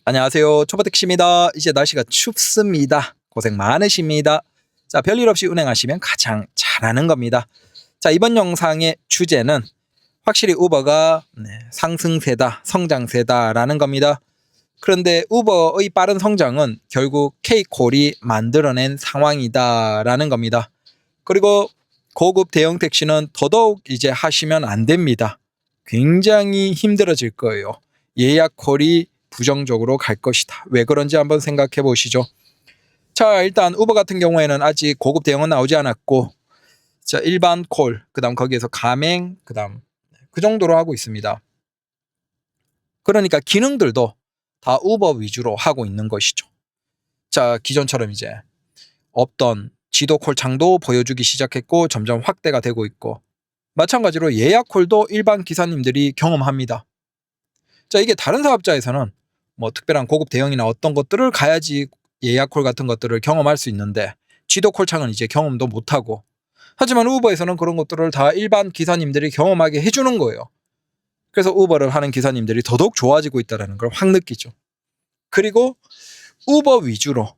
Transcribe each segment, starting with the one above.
안녕하세요. 초보택시입니다. 이제 날씨가 춥습니다. 고생 많으십니다. 자, 별일 없이 운행하시면 가장 잘하는 겁니다. 자, 이번 영상의 주제는 확실히 우버가 상승세다, 성장세다라는 겁니다. 그런데 우버의 빠른 성장은 결국 K콜이 만들어낸 상황이다라는 겁니다. 그리고 고급 대형 택시는 더더욱 이제 하시면 안 됩니다. 굉장히 힘들어질 거예요. 예약 콜이 부정적으로 갈 것이다. 왜 그런지 한번 생각해 보시죠. 자, 일단 우버 같은 경우에는 아직 고급 대형은 나오지 않았고, 자, 일반 콜, 그다음 거기에서 가맹, 그다음 그 정도로 하고 있습니다. 그러니까 기능들도 다 우버 위주로 하고 있는 것이죠. 자, 기존처럼 이제 없던 지도 콜창도 보여주기 시작했고 점점 확대가 되고 있고, 마찬가지로 예약 콜도 일반 기사님들이 경험합니다. 자, 이게 다른 사업자에서는 뭐 특별한 고급 대형이나 어떤 것들을 가야지 예약 콜 같은 것들을 경험할 수 있는데, 지도 콜창은 이제 경험도 못하고, 하지만 우버에서는 그런 것들을 다 일반 기사님들이 경험하게 해주는 거예요. 그래서 우버를 하는 기사님들이 더더욱 좋아지고 있다는 걸 확 느끼죠. 그리고 우버 위주로,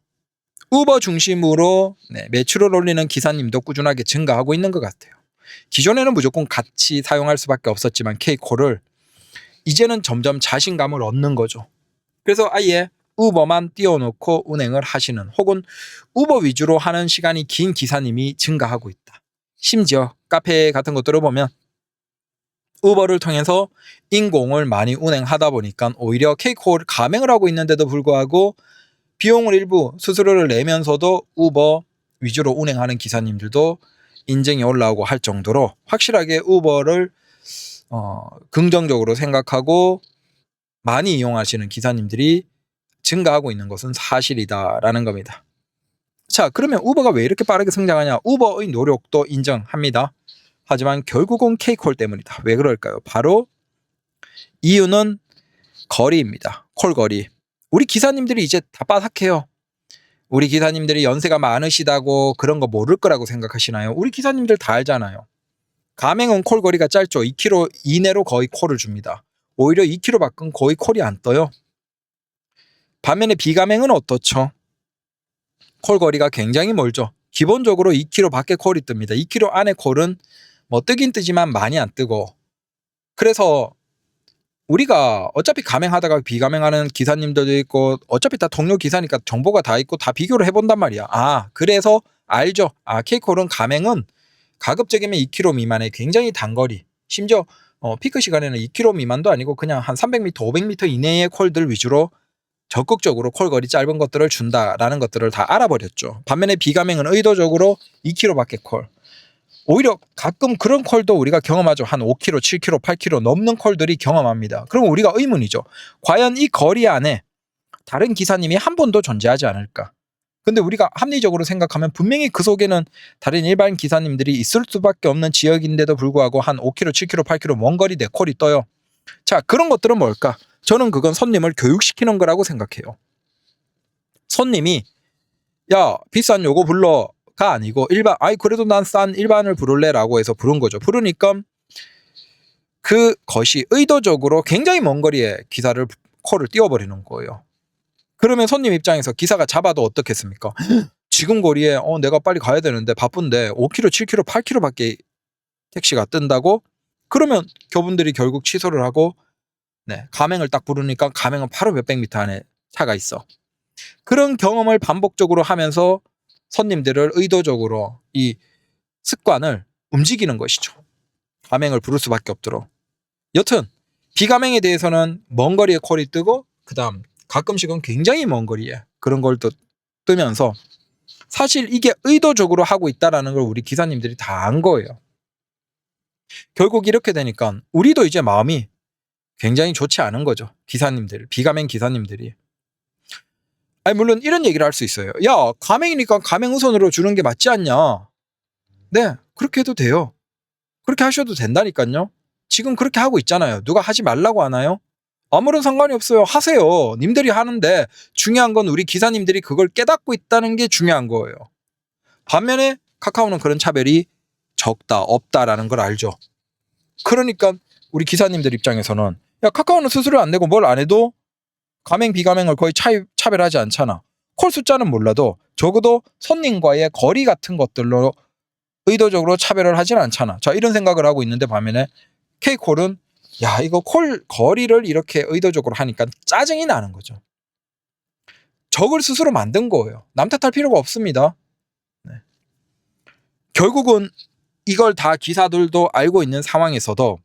우버 중심으로 매출을 올리는 기사님도 꾸준하게 증가하고 있는 것 같아요. 기존에는 무조건 같이 사용할 수밖에 없었지만 K콜을 이제는 점점 자신감을 얻는 거죠. 그래서 아예 우버만 띄워놓고 운행을 하시는, 혹은 우버 위주로 하는 시간이 긴 기사님이 증가하고 있다. 심지어 카페 같은 것들을 보면 우버를 통해서 인공을 많이 운행하다 보니까 오히려 K콜 가맹을 하고 있는데도 불구하고 비용을 일부 수수료를 내면서도 우버 위주로 운행하는 기사님들도 인증이 올라오고 할 정도로 확실하게 우버를 긍정적으로 생각하고 많이 이용하시는 기사님들이 증가하고 있는 것은 사실이다라는 겁니다. 자, 그러면 우버가 왜 이렇게 빠르게 성장하냐? 우버의 노력도 인정합니다. 하지만 결국은 K콜 때문이다. 왜 그럴까요? 바로 이유는 거리입니다. 콜거리. 우리 기사님들이 이제 다 빠삭해요. 우리 기사님들이 연세가 많으시다고 그런 거 모를 거라고 생각하시나요? 우리 기사님들 다 알잖아요. 가맹은 콜거리가 짧죠. 2km 이내로 거의 콜을 줍니다. 오히려 2km 밖은 거의 콜이 안 떠요. 반면에 비가맹은 어떻죠? 콜거리가 굉장히 멀죠. 기본적으로 2km 밖에 콜이 뜹니다. 2km 안에 콜은 뭐 뜨긴 뜨지만 많이 안 뜨고, 그래서 우리가 어차피 가맹하다가 비가맹하는 기사님들도 있고 어차피 다 동료 기사니까 정보가 다 있고 다 비교를 해본단 말이야. 그래서 알죠. K콜은 가맹은 가급적이면 2km 미만의 굉장히 단거리, 심지어 피크 시간에는 2km 미만도 아니고 그냥 한 300m, 500m 이내의 콜들 위주로 적극적으로 콜거리 짧은 것들을 준다라는 것들을 다 알아버렸죠. 반면에 비가맹은 의도적으로 2km 밖에 콜, 오히려 가끔 그런 콜도 우리가 경험하죠. 한 5km, 7km, 8km 넘는 콜들이 경험합니다. 그럼 우리가 의문이죠. 과연 이 거리 안에 다른 기사님이 한 번도 존재하지 않을까? 근데 우리가 합리적으로 생각하면 분명히 그 속에는 다른 일반 기사님들이 있을 수밖에 없는 지역인데도 불구하고 한 5km, 7km, 8km 먼 거리 내 콜이 떠요. 자, 그런 것들은 뭘까? 저는 그건 손님을 교육시키는 거라고 생각해요. 손님이 야, 비싼 요거 불러가 아니고 일반, 그래도 난 싼 일반을 부를래라고 해서 부른 거죠. 부르니까 그것이 의도적으로 굉장히 먼 거리에 기사를 콜을 띄워버리는 거예요. 그러면 손님 입장에서 기사가 잡아도 어떻겠습니까? 지금 거리에 내가 빨리 가야 되는데 바쁜데 5km, 7km, 8km 밖에 택시가 뜬다고? 그러면 그분들이 결국 취소를 하고 가맹을 딱 부르니까 가맹은 바로 몇백 미터 안에 차가 있어. 그런 경험을 반복적으로 하면서 손님들을 의도적으로 이 습관을 움직이는 것이죠. 가맹을 부를 수밖에 없도록. 여튼 비가맹에 대해서는 먼 거리에 콜이 뜨고, 그 다음 가끔씩은 굉장히 먼 거리에 그런 걸 또 뜨면서 사실 이게 의도적으로 하고 있다는 걸 우리 기사님들이 다 안 거예요. 결국 이렇게 되니까 우리도 이제 마음이 굉장히 좋지 않은 거죠. 기사님들, 비가맹 기사님들이. 물론 이런 얘기를 할 수 있어요. 야, 가맹이니까 가맹 우선으로 주는 게 맞지 않냐? 네, 그렇게 해도 돼요. 그렇게 하셔도 된다니까요. 지금 그렇게 하고 있잖아요. 누가 하지 말라고 하나요? 아무런 상관이 없어요. 하세요. 님들이 하는데 중요한 건 우리 기사님들이 그걸 깨닫고 있다는 게 중요한 거예요. 반면에 카카오는 그런 차별이 적다, 없다라는 걸 알죠. 그러니까 우리 기사님들 입장에서는 야, 카카오는 수수료 안 내고 뭘 안 해도 가맹 비가맹을 거의 차별하지 않잖아. 콜 숫자는 몰라도 적어도 손님과의 거리 같은 것들로 의도적으로 차별을 하진 않잖아. 자, 이런 생각을 하고 있는데 반면에 K콜은 야, 이거 콜 거리를 이렇게 의도적으로 하니까 짜증이 나는 거죠. 적을 스스로 만든 거예요. 남 탓할 필요가 없습니다. 네. 결국은 이걸 다 기사들도 알고 있는 상황에서도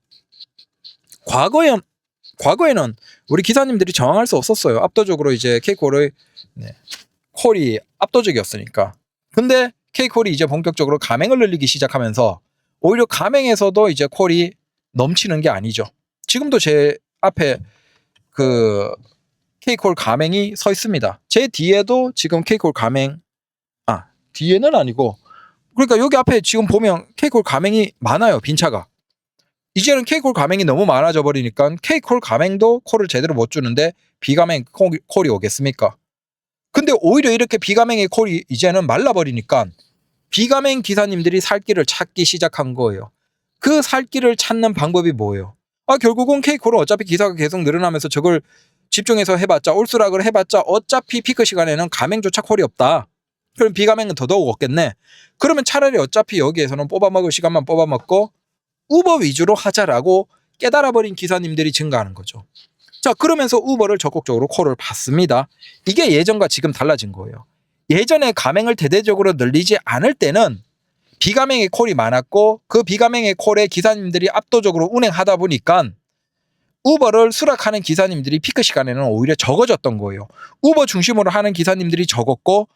과거에는 우리 기사님들이 저항할 수 없었어요. 압도적으로 이제 K콜의 콜이 압도적이었으니까. 근데 K콜이 이제 본격적으로 가맹을 늘리기 시작하면서 오히려 가맹에서도 이제 콜이 넘치는 게 아니죠. 지금도 제 앞에 그 K콜 가맹이 서 있습니다. 제 뒤에도 지금 K콜 가맹, 뒤에는 아니고, 그러니까 여기 앞에 지금 보면 K콜 가맹이 많아요. 빈차가. 이제는 K콜 가맹이 너무 많아져 버리니까 K콜 가맹도 콜을 제대로 못 주는데 비가맹 콜이 오겠습니까? 근데 오히려 이렇게 비가맹의 콜이 이제는 말라버리니까 비가맹 기사님들이 살 길을 찾기 시작한 거예요. 그 살 길을 찾는 방법이 뭐예요? 결국은 K콜은 어차피 기사가 계속 늘어나면서 저걸 집중해서 해봤자, 올수락을 해봤자 어차피 피크 시간에는 가맹조차 콜이 없다. 그럼 비가맹은 더더욱 없겠네. 그러면 차라리 어차피 여기에서는 뽑아먹을 시간만 뽑아먹고 우버 위주로 하자라고 깨달아버린 기사님들이 증가하는 거죠. 자, 그러면서 우버를 적극적으로 콜을 받습니다. 이게 예전과 지금 달라진 거예요. 예전에 가맹을 대대적으로 늘리지 않을 때는 비가맹의 콜이 많았고 그 비가맹의 콜에 기사님들이 압도적으로 운행하다 보니까 우버를 수락하는 기사님들이 피크 시간에는 오히려 적어졌던 거예요. 우버 중심으로 하는 기사님들이 적었고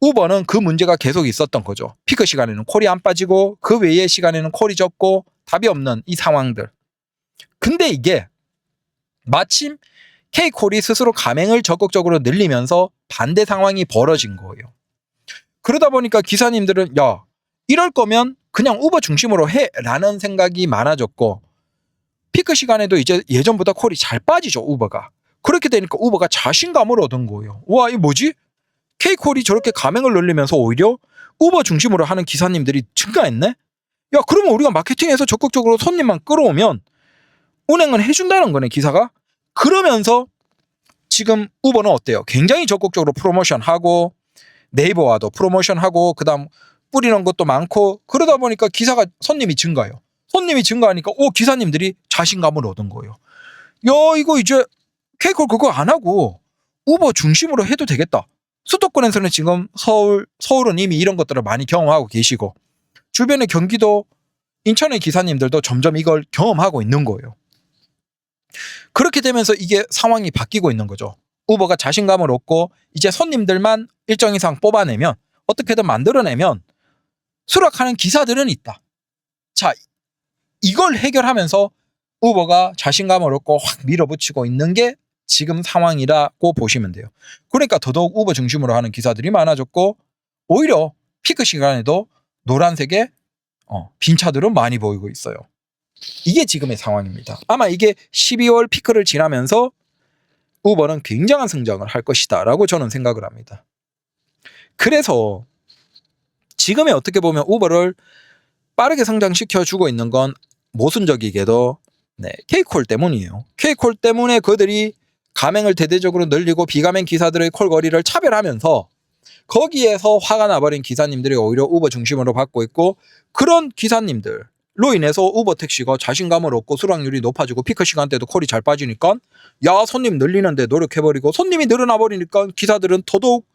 우버는 그 문제가 계속 있었던 거죠. 피크 시간에는 콜이 안 빠지고 그 외의 시간에는 콜이 적고 답이 없는 이 상황들. 근데 이게 마침 K콜이 스스로 가맹을 적극적으로 늘리면서 반대 상황이 벌어진 거예요. 그러다 보니까 기사님들은 야, 이럴 거면 그냥 우버 중심으로 해 라는 생각이 많아졌고 피크 시간에도 이제 예전보다 콜이 잘 빠지죠. 우버가. 그렇게 되니까 우버가 자신감을 얻은 거예요. 와, 이 뭐지? K콜이 저렇게 가맹을 늘리면서 오히려 우버 중심으로 하는 기사님들이 증가했네? 야, 그러면 우리가 마케팅에서 적극적으로 손님만 끌어오면 운행은 해준다는 거네, 기사가. 그러면서 지금 우버는 어때요? 굉장히 적극적으로 프로모션하고 네이버와도 프로모션하고 그다음 뿌리는 것도 많고 그러다 보니까 기사가 손님이 증가해요. 손님이 증가하니까 기사님들이 자신감을 얻은 거예요. 야, 이거 이제 K콜 그거 안 하고 우버 중심으로 해도 되겠다. 수도권에서는 지금 서울은 이미 이런 것들을 많이 경험하고 계시고 주변의 경기도, 인천의 기사님들도 점점 이걸 경험하고 있는 거예요. 그렇게 되면서 이게 상황이 바뀌고 있는 거죠. 우버가 자신감을 얻고 이제 손님들만 일정 이상 뽑아내면 어떻게든 만들어내면 수락하는 기사들은 있다. 자, 이걸 해결하면서 우버가 자신감을 얻고 확 밀어붙이고 있는 게 지금 상황이라고 보시면 돼요. 그러니까 더더욱 우버 중심으로 하는 기사들이 많아졌고 오히려 피크 시간에도 노란색의 빈 차들은 많이 보이고 있어요. 이게 지금의 상황입니다. 아마 이게 12월 피크를 지나면서 우버는 굉장한 성장을 할 것이다 라고 저는 생각을 합니다. 그래서 지금의 어떻게 보면 우버를 빠르게 성장시켜주고 있는 건 모순적이게도 K콜 때문이에요. K콜 때문에 그들이 가맹을 대대적으로 늘리고 비가맹 기사들의 콜거리를 차별하면서 거기에서 화가 나버린 기사님들이 오히려 우버 중심으로 받고 있고 그런 기사님들로 인해서 우버 택시가 자신감을 얻고 수락률이 높아지고 피크 시간대도 콜이 잘 빠지니까 야, 손님 늘리는데 노력해버리고 손님이 늘어나버리니까 기사들은 더더욱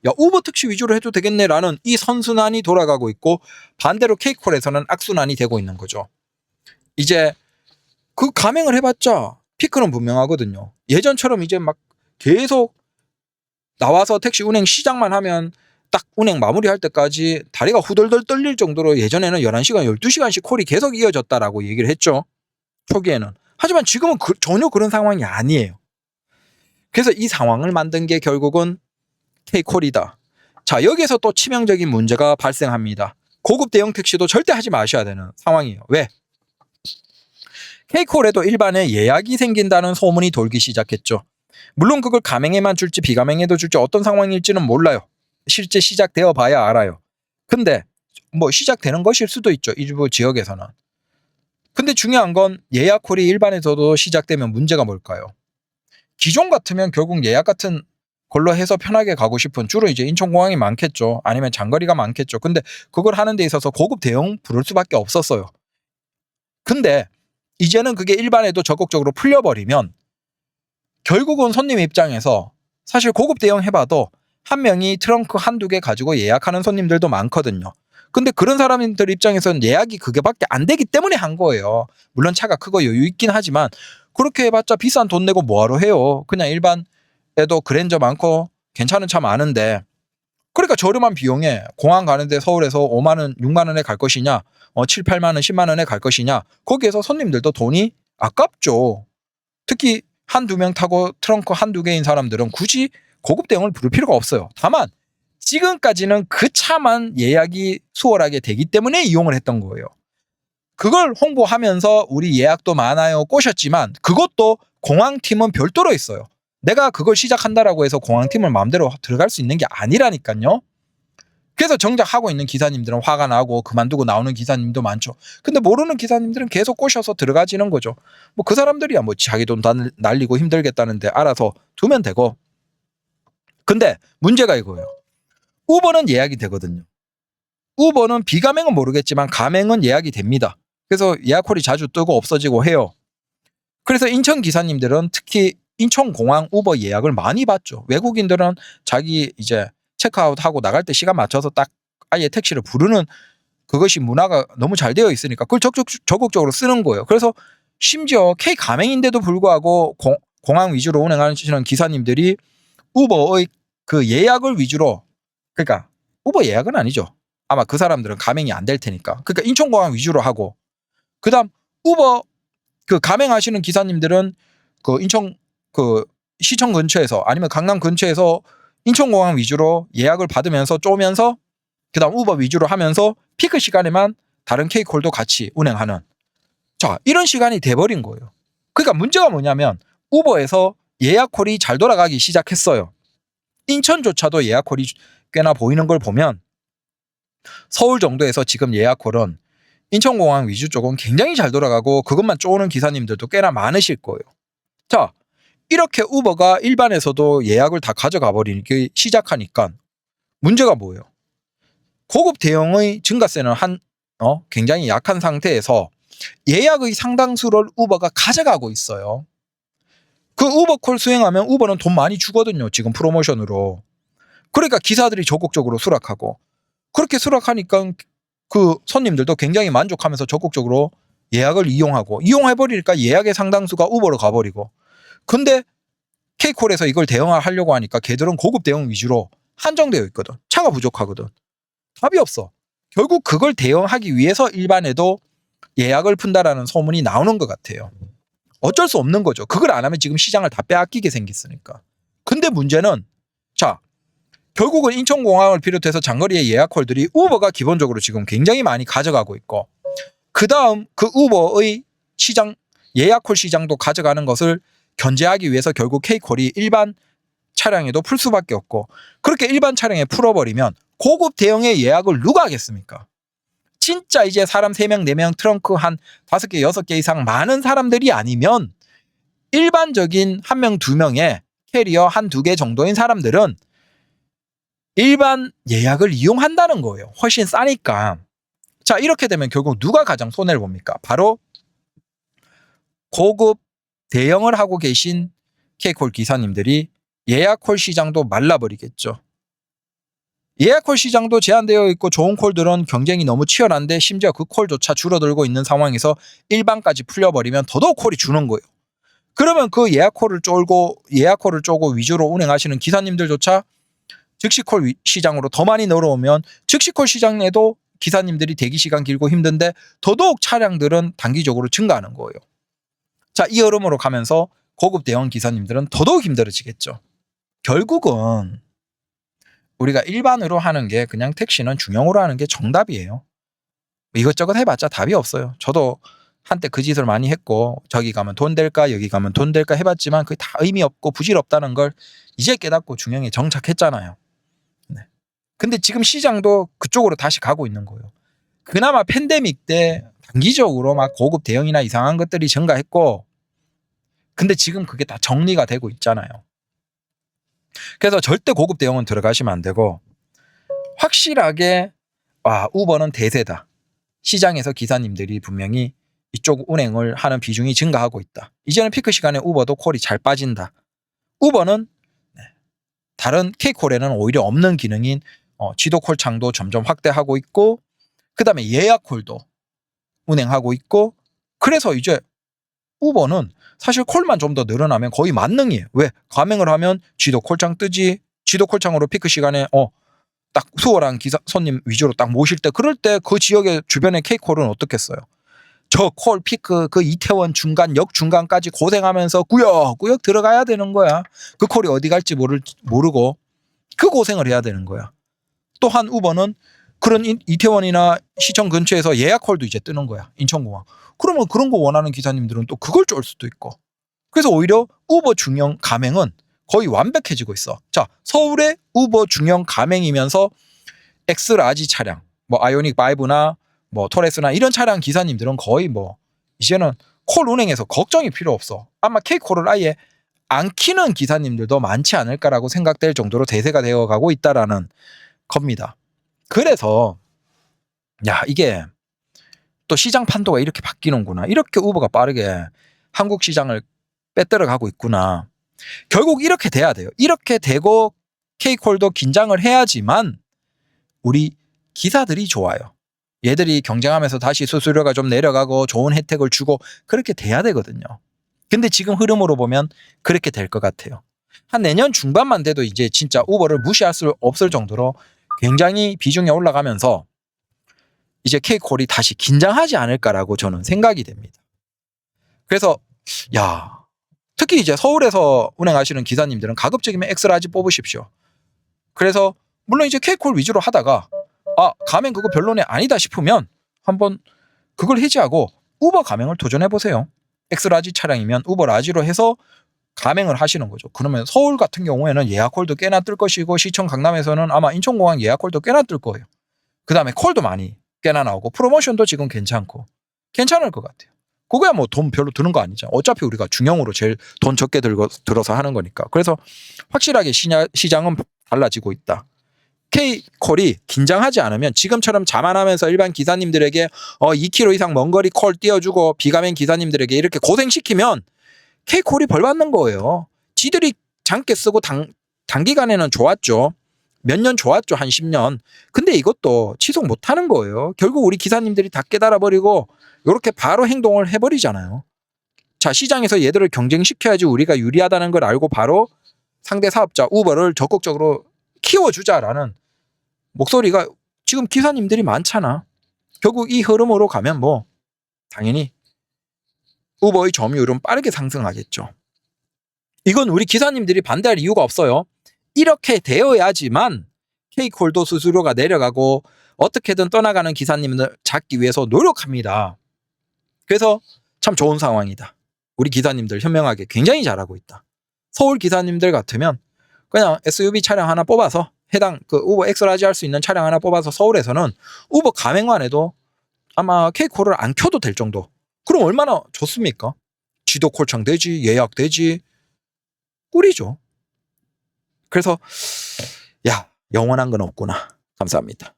야, 우버 택시 위주로 해도 되겠네라는 이 선순환이 돌아가고 있고 반대로 K콜에서는 악순환이 되고 있는 거죠. 이제 그 가맹을 해봤자 피크는 분명하거든요. 예전처럼 이제 막 계속 나와서 택시 운행 시작만 하면 딱 운행 마무리할 때까지 다리가 후덜덜 떨릴 정도로 예전에는 11시간, 12시간씩 콜이 계속 이어졌다라고 얘기를 했죠. 초기에는. 하지만 지금은 전혀 그런 상황이 아니에요. 그래서 이 상황을 만든 게 결국은 K콜이다. 자, 여기에서 또 치명적인 문제가 발생합니다. 고급 대형 택시도 절대 하지 마셔야 되는 상황이에요. 왜? K콜에도 일반에 예약이 생긴다는 소문이 돌기 시작했죠. 물론 그걸 가맹에만 줄지 비가맹에도 줄지 어떤 상황일지는 몰라요. 실제 시작되어 봐야 알아요. 근데 뭐 시작되는 것일 수도 있죠. 일부 지역에서는. 근데 중요한 건 예약콜이 일반에서도 시작되면 문제가 뭘까요? 기존 같으면 결국 예약 같은 걸로 해서 편하게 가고 싶은 주로 이제 인천공항이 많겠죠. 아니면 장거리가 많겠죠. 근데 그걸 하는 데 있어서 고급 대형 부를 수밖에 없었어요. 근데 이제는 그게 일반에도 적극적으로 풀려버리면 결국은 손님 입장에서 사실 고급 대형 해봐도 한 명이 트렁크 한두 개 가지고 예약하는 손님들도 많거든요. 근데 그런 사람들 입장에서는 예약이 그게밖에 안 되기 때문에 한 거예요. 물론 차가 크고 여유 있긴 하지만 그렇게 해봤자 비싼 돈 내고 뭐하러 해요. 그냥 일반에도 그랜저 많고 괜찮은 차 많은데 그러니까 저렴한 비용에 공항 가는데 서울에서 5만 원, 6만 원에 갈 것이냐 7, 8만 원, 10만 원에 갈 것이냐 거기에서 손님들도 돈이 아깝죠. 특히 한두 명 타고 트렁크 한두 개인 사람들은 굳이 고급 대형을 부를 필요가 없어요. 다만 지금까지는 그 차만 예약이 수월하게 되기 때문에 이용을 했던 거예요. 그걸 홍보하면서 우리 예약도 많아요 꼬셨지만 그것도 공항팀은 별도로 있어요. 내가 그걸 시작한다라고 해서 공항팀을 마음대로 들어갈 수 있는 게 아니라니까요. 그래서 정작 하고 있는 기사님들은 화가 나고 그만두고 나오는 기사님도 많죠. 근데 모르는 기사님들은 계속 꼬셔서 들어가지는 거죠. 뭐 그 사람들이야 뭐 자기 돈 날리고 힘들겠다는데 알아서 두면 되고. 근데 문제가 이거예요. 우버는 예약이 되거든요. 우버는 비가맹은 모르겠지만 가맹은 예약이 됩니다. 그래서 예약콜이 자주 뜨고 없어지고 해요. 그래서 인천 기사님들은 특히 인천공항 우버 예약을 많이 받죠. 외국인들은 자기 이제 체크아웃하고 나갈 때 시간 맞춰서 딱 아예 택시를 부르는 그것이 문화가 너무 잘 되어 있으니까 그걸 적극적으로 쓰는 거예요. 그래서 심지어 K 가맹인데도 불구하고 공항 위주로 운행하시는 기사님들이 우버의 그 예약을 위주로 그러니까 우버 예약은 아니죠. 아마 그 사람들은 가맹이 안 될 테니까. 그러니까 인천공항 위주로 하고 그다음 우버 그 가맹하시는 기사님들은 그 인천 그 시청 근처에서 아니면 강남 근처에서 인천공항 위주로 예약을 받으면서 쪼면서 그다음 우버 위주로 하면서 피크 시간에만 다른 K콜도 같이 운행하는 자 이런 시간이 돼버린 거예요. 그러니까 문제가 뭐냐면 우버에서 예약콜이 잘 돌아가기 시작했어요. 인천조차도 예약콜이 꽤나 보이는 걸 보면 서울 정도에서 지금 예약콜은 인천공항 위주 쪽은 굉장히 잘 돌아가고 그것만 쪼는 기사님들도 꽤나 많으실 거예요. 자 이렇게 우버가 일반에서도 예약을 다 가져가 버리기 시작하니까 문제가 뭐예요? 고급 대형의 증가세는 굉장히 약한 상태에서 예약의 상당수를 우버가 가져가고 있어요. 그 우버콜 수행하면 우버는 돈 많이 주거든요. 지금 프로모션으로. 그러니까 기사들이 적극적으로 수락하고 그렇게 수락하니까 그 손님들도 굉장히 만족하면서 적극적으로 예약을 이용해버리니까 예약의 상당수가 우버로 가버리고 근데 K콜에서 이걸 대응하려고 하니까 걔들은 고급 대응 위주로 한정되어 있거든. 차가 부족하거든. 답이 없어. 결국 그걸 대응하기 위해서 일반에도 예약을 푼다라는 소문이 나오는 것 같아요. 어쩔 수 없는 거죠. 그걸 안 하면 지금 시장을 다 빼앗기게 생겼으니까. 근데 문제는 자 결국은 인천공항을 비롯해서 장거리의 예약콜들이 우버가 기본적으로 지금 굉장히 많이 가져가고 있고 그 다음 그 우버의 시장 예약콜 시장도 가져가는 것을 견제하기 위해서 결국 K콜이 일반 차량에도 풀 수밖에 없고 그렇게 일반 차량에 풀어버리면 고급 대형의 예약을 누가 하겠습니까? 진짜 이제 사람 3명, 4명 트렁크 한 5개, 6개 이상 많은 사람들이 아니면 일반적인 1명, 2명의 캐리어 한 2개 정도인 사람들은 일반 예약을 이용한다는 거예요. 훨씬 싸니까. 자 이렇게 되면 결국 누가 가장 손해를 봅니까? 바로 고급 대형을 하고 계신 K콜 기사님들이 예약콜 시장도 말라버리겠죠. 예약콜 시장도 제한되어 있고 좋은 콜들은 경쟁이 너무 치열한데 심지어 그 콜조차 줄어들고 있는 상황에서 일반까지 풀려버리면 더더욱 콜이 주는 거예요. 그러면 그 예약콜을 쪼고 위주로 운행하시는 기사님들조차 즉시콜 시장으로 더 많이 늘어오면 즉시콜 시장에도 기사님들이 대기시간 길고 힘든데 더더욱 차량들은 단기적으로 증가하는 거예요. 자, 이 흐름으로 가면서 고급 대형 기사님들은 더더욱 힘들어지겠죠. 결국은 우리가 일반으로 하는 게 그냥 택시는 중형으로 하는 게 정답이에요. 이것저것 해봤자 답이 없어요. 저도 한때 그 짓을 많이 했고 저기 가면 돈 될까 여기 가면 돈 될까 해봤지만 그게 다 의미 없고 부질없다는 걸 이제 깨닫고 중형에 정착했잖아요. 네. 근데 지금 시장도 그쪽으로 다시 가고 있는 거예요. 그나마 팬데믹 때 단기적으로 막 고급 대형이나 이상한 것들이 증가했고 근데 지금 그게 다 정리가 되고 있잖아요. 그래서 절대 고급 대형은 들어가시면 안 되고 확실하게 우버는 대세다. 시장에서 기사님들이 분명히 이쪽 운행을 하는 비중이 증가하고 있다. 이제는 피크 시간에 우버도 콜이 잘 빠진다. 우버는 다른 K콜에는 오히려 없는 기능인 지도 콜창도 점점 확대하고 있고 그 다음에 예약 콜도 운행하고 있고 그래서 이제 우버는 사실 콜만 좀 더 늘어나면 거의 만능이에요. 왜? 가맹을 하면 지도 콜창 뜨지. 지도 콜창으로 피크 시간에 딱 수월한 기사 손님 위주로 딱 모실 때 그럴 때 그 지역의 주변의 K콜은 어떻겠어요? 저 콜 피크 그 이태원 중간 역 중간까지 고생하면서 꾸역꾸역 들어가야 되는 거야. 그 콜이 어디 갈지 모르고 그 고생을 해야 되는 거야. 또한 우버는 그런 이태원이나 시청 근처에서 예약 콜도 이제 뜨는 거야. 인천공항. 그러면 그런 거 원하는 기사님들은 또 그걸 쫄 수도 있고. 그래서 오히려 우버 중형 가맹은 거의 완벽해지고 있어. 자, 서울의 우버 중형 가맹이면서 엑스라지 차량, 뭐 아이오닉 5나 뭐 토레스나 이런 차량 기사님들은 거의 뭐 이제는 콜 운행에서 걱정이 필요 없어. 아마 K콜을 아예 안 키는 기사님들도 많지 않을까라고 생각될 정도로 대세가 되어가고 있다라는 겁니다. 그래서 이게 또 시장 판도가 이렇게 바뀌는구나. 이렇게 우버가 빠르게 한국 시장을 빼들어가고 있구나. 결국 이렇게 돼야 돼요. 이렇게 되고 K콜도 긴장을 해야지만 우리 기사들이 좋아요. 얘들이 경쟁하면서 다시 수수료가 좀 내려가고 좋은 혜택을 주고 그렇게 돼야 되거든요. 근데 지금 흐름으로 보면 그렇게 될 것 같아요. 한 내년 중반만 돼도 이제 진짜 우버를 무시할 수 없을 정도로 굉장히 비중이 올라가면서 이제 K콜이 다시 긴장하지 않을까라고 저는 생각이 됩니다. 그래서 특히 이제 서울에서 운행하시는 기사님들은 가급적이면 엑스라지 뽑으십시오. 그래서 물론 이제 K콜 위주로 하다가 가맹 그거 별로네 아니다 싶으면 한번 그걸 해지하고 우버 가맹을 도전해보세요. 엑스라지 차량이면 우버 라지로 해서 가맹을 하시는 거죠. 그러면 서울 같은 경우에는 예약콜도 꽤나 뜰 것이고 시청 강남에서는 아마 인천공항 예약콜도 꽤나 뜰 거예요. 그 다음에 콜도 많이 꽤나 나오고 프로모션도 지금 괜찮고 괜찮을 것 같아요. 그거야 뭐 돈 별로 드는 거 아니죠. 어차피 우리가 중형으로 제일 돈 적게 들어서 하는 거니까. 그래서 확실하게 시장은 달라지고 있다. K콜이 긴장하지 않으면 지금처럼 자만하면서 일반 기사님들에게 2km 이상 먼 거리 콜 띄워주고 비가맹 기사님들에게 이렇게 고생시키면 K콜이 벌 받는 거예요. 지들이 장께 쓰고 단기간에는 좋았죠. 몇 년 좋았죠. 한 10년. 근데 이것도 지속 못하는 거예요. 결국 우리 기사님들이 다 깨달아버리고 이렇게 바로 행동을 해버리잖아요. 자, 시장에서 얘들을 경쟁시켜야지 우리가 유리하다는 걸 알고 바로 상대 사업자 우버를 적극적으로 키워주자라는 목소리가 지금 기사님들이 많잖아. 결국 이 흐름으로 가면 뭐 당연히 우버의 점유율은 빠르게 상승하겠죠. 이건 우리 기사님들이 반대할 이유가 없어요. 이렇게 되어야지만 K콜도 수수료가 내려가고 어떻게든 떠나가는 기사님을 잡기 위해서 노력합니다. 그래서 참 좋은 상황이다. 우리 기사님들 현명하게 굉장히 잘하고 있다. 서울 기사님들 같으면 그냥 SUV 차량 하나 뽑아서 해당 우버 엑스라지 할 수 있는 차량 하나 뽑아서 서울에서는 우버 가맹만 해도 아마 K콜을 안 켜도 될 정도. 그럼 얼마나 좋습니까? 지도 콜창 되지, 예약 되지, 꿀이죠. 그래서 영원한 건 없구나. 감사합니다.